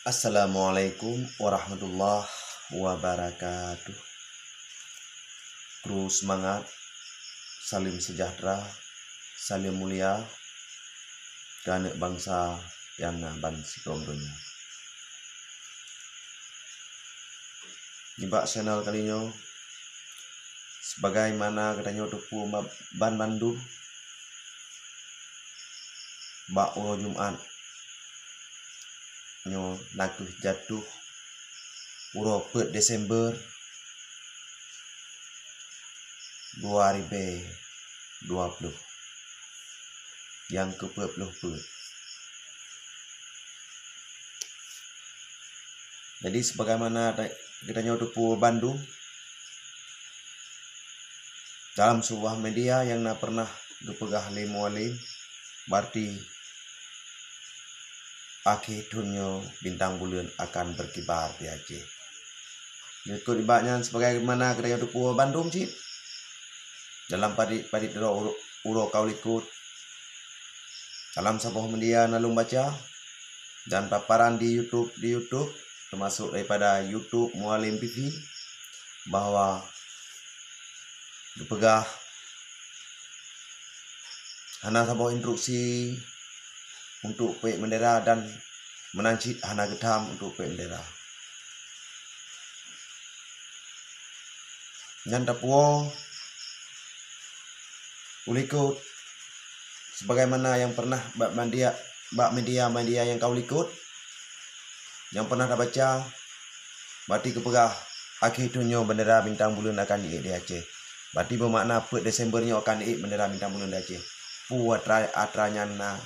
Assalamualaikum warahmatullahi wabarakatuh. Terus semangat, salim sejahtera, salim mulia, ke bangsa yang ban sikrong dunia. Nyibak channel kalinya, sebagaimana katanya tupu ban Bandung, bak uro Jumat, nyo nakuh jatuh, uro pet Desember 2020 yang ke-20. Jadi sebagaimana kita nyoto pu Bandung dalam sebuah media yang pernah dipegah limualim berarti akhir dunia bintang bulan akan berkibar di Aceh. Ikut ibaknya sebagaimana kita nyoto pu Bandung sih dalam padi uro kau ikut dalam sebuah media nalung baca dan paparan di YouTube termasuk daripada YouTube Mualim TV bahwa dipegah hana sebuah instruksi untuk pek bendera dan menancit hana gedam untuk pek bendera. Nyanda puo ulikut sebagaimana yang pernah media yang kau likut yang pernah baca berarti kepegah akhir dunia bendera bintang bulan akan diik di Aceh. Berarti bermakna pet Desembernya akan diik bendera bintang bulan di Aceh. Puat atranya na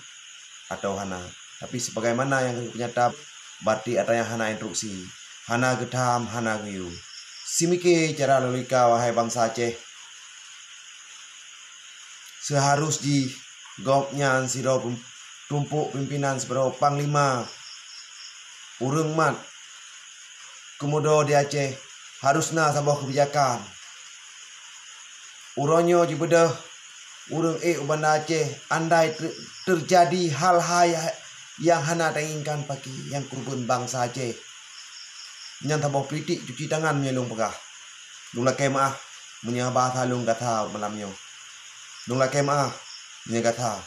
atau hana. Tapi sebagaimana yang nyata berarti atranya hana instruksi, hana gedam, hana guyu. Simike cara lolika wahai bangsa Aceh. Seharus di gopnya siro tumpuk pimpinan sebero panglima urang mat komodo di Aceh harusna sebuah kebijakan uronyo jibedah urang ubanda Aceh andai terjadi hal-hal yang hana inginkan pagi yang kurban bangsa Aceh yang sebuah politik cuci tangan menyelung pegah dung lakai maah menyabah halung kata malamnya dung lakai maah menyagata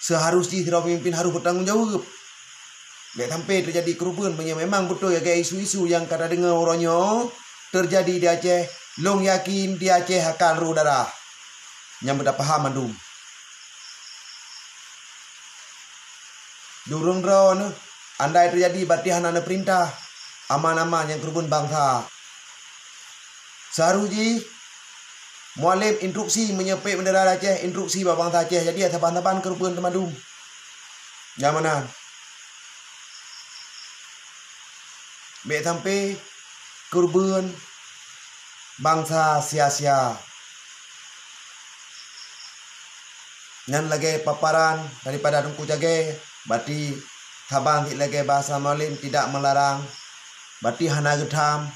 seharusnya siro pemimpin harus bertanggung jawab. Biar sampai terjadi kerubuhan memang betul ya kayak isu-isu yang kada dengar orangnya terjadi di Aceh. Long yakin di Aceh akan ruh darah. Yang benda paham mandum. Durung drone andai terjadi berarti hana perintah aman-aman yang kerubuhan bangsa. Seharusnya Mualim instruksi menyepik bendera Aceh, instruksi bangsa Aceh. Jadi ada taban-taban kerubuhan temandum. Yang mana? Baik sampai kurban bangsa sia-sia. Yang lagi paparan daripada Tungku Jage, berarti tabang lagi bahasa Mualim tidak melarang. Berarti hana gedam,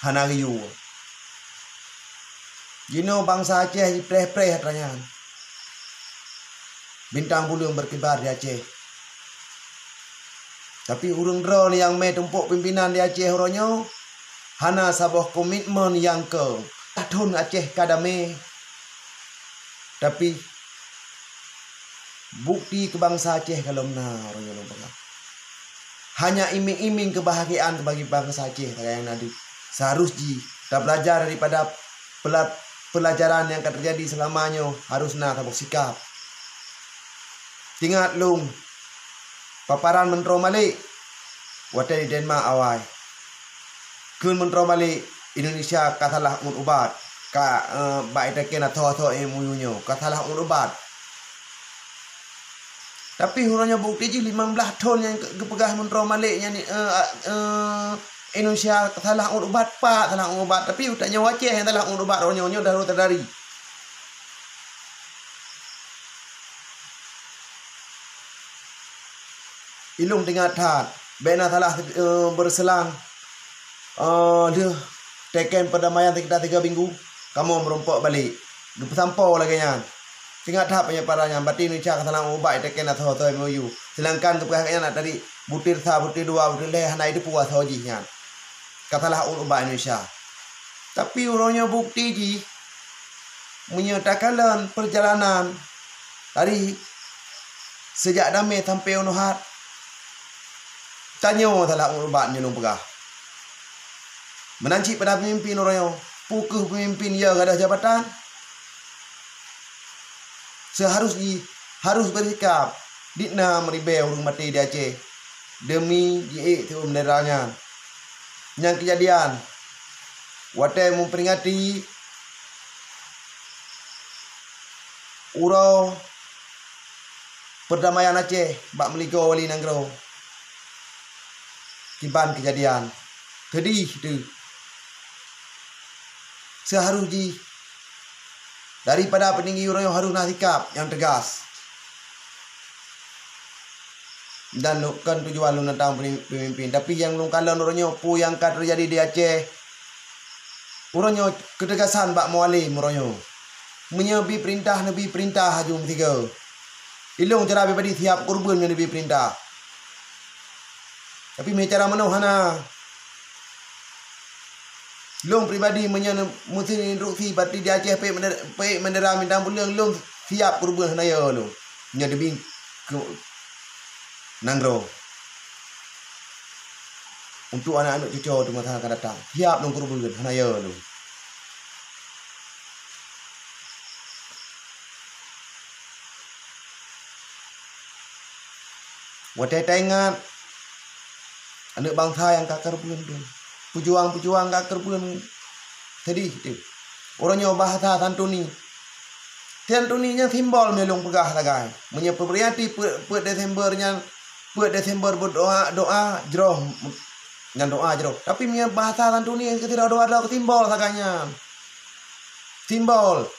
hana riu. Jino bangsa Aceh preh-preh hatanya. Bintang bulan berkibar di Aceh. Tapi urung drone yang tumpuk pimpinan di Aceh orangnya hana sebuah komitmen yang ke tahun Aceh kadame. Tapi bukti kebangsa Aceh kalau benar orangnya lupa. Hanya iming-iming kebahagiaan bagi bangsa Aceh yang nadi. Seharusnya tak belajar daripada pelajaran yang akan terjadi selamanya harusnya tak bersikap. Tingat lung paparan Mentro Malik watai Denmark awai kun Mentro Malik Indonesia katalah ubat ka baik taken atau emuyunyo katalah ubat tapi huranya bukti je 15 ton yang kepegah Mentro Malik yang Indonesia katalah ubat pak talah ubat tapi utanya Aceh yang talah ubat ronyo dah terdari. Ilung tinggal tat bena salah berselang dia teken perdamaian kita 3 minggu kamu merompok balik sampo lagi nya Tinggal tahap penyebarannya. Berarti Indonesia katalah ubah itu kena tahu MOU. Sedangkan untuk yang nak tadi butir sah, butir dua, butir leh, hana itu puas hojinya. Katalah ubah Indonesia. Tapi urangnya bukti ji menyatakan perjalanan dari sejak damai sampai unuhat. Tanya telah ubah nyelung pegah. Menanci pada pemimpin orangnya, pukuh pemimpin ya ada jabatan. Seharusnya harus bersikap dikna meribeh urung mati di Aceh demi itu benderanya. Yang kejadian watai memperingati urau perdamaian Aceh bak meligo wali nanggro kiban kejadian sedih itu. Seharusnya daripada peninggi urang harus nak sikap yang tegas dan kan tujuan lu tentang pemimpin. Tapi yang lu kalau urangnya pu yang kan terjadi di Aceh urangnya ketegasan bak mualim urangnya menyebi perintah nabi perintah hajum tiga ilung cara pribadi siap kurban dengan nabi perintah. Tapi cara mana hana long pribadi mesti instruksi parti di Aceh pe mendera minta pulang long siap kurban hanaya lo nya debi ke nanggro untuk anak-anak cucu di masa akan datang siap long kurban hanaya lo. Wadah tengat anak bangsa yang kakar pun pejuang-pejuang kakar pun tadi itu orangnya bahasa Santuni. Santuninya simbol melong pegah lagai menyeperiati per Desember berdoa jroh dan doa jroh. Tapi punya bahasa Santuni yang ketika doa simbol laganya simbol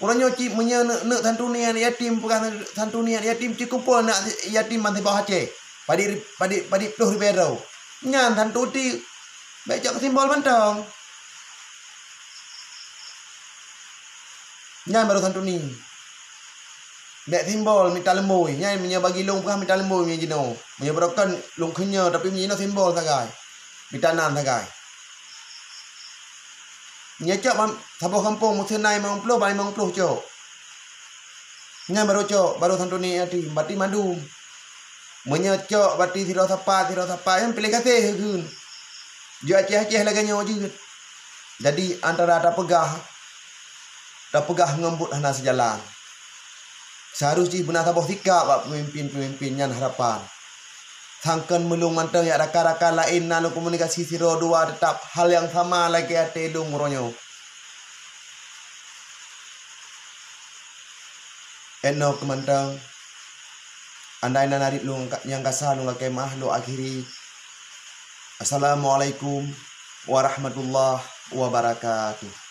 orangnya cip nak Santunian yatim pegah Santunian yatim cukup nak yatim mantai bawah Aceh padi tuh ribero nyan Santuti becok simbol mentong. Nyan baru Santuni. Bek simbol minta lemboy. Nyan punya bagi long pun minta lemboy punya jino. Punya berokan long kenya tapi punya simbol sagai. Minta nan sagai. Nyecok sabuh kampung musim naik mangpuluh balik mangpuluh cok. Nyan baru cok baru Santuni ati bati madu. Menyecok bati tidak sapa yang pilih kasih kun. Dia Aceh lagi nyawa juga. Jadi antara ada pegah ngembut hana sejalan. Seharusnya benar tabah sikap pemimpin yang harapan. Sangkan melung manteng ya raka-raka lain nanu komunikasi siro dua tetap hal yang sama lagi ate lung ronyo. Eno kemanteng. Andai narit lung yang kasar lung kemah lu akhiri. Assalamualaikum warahmatullahi wabarakatuh.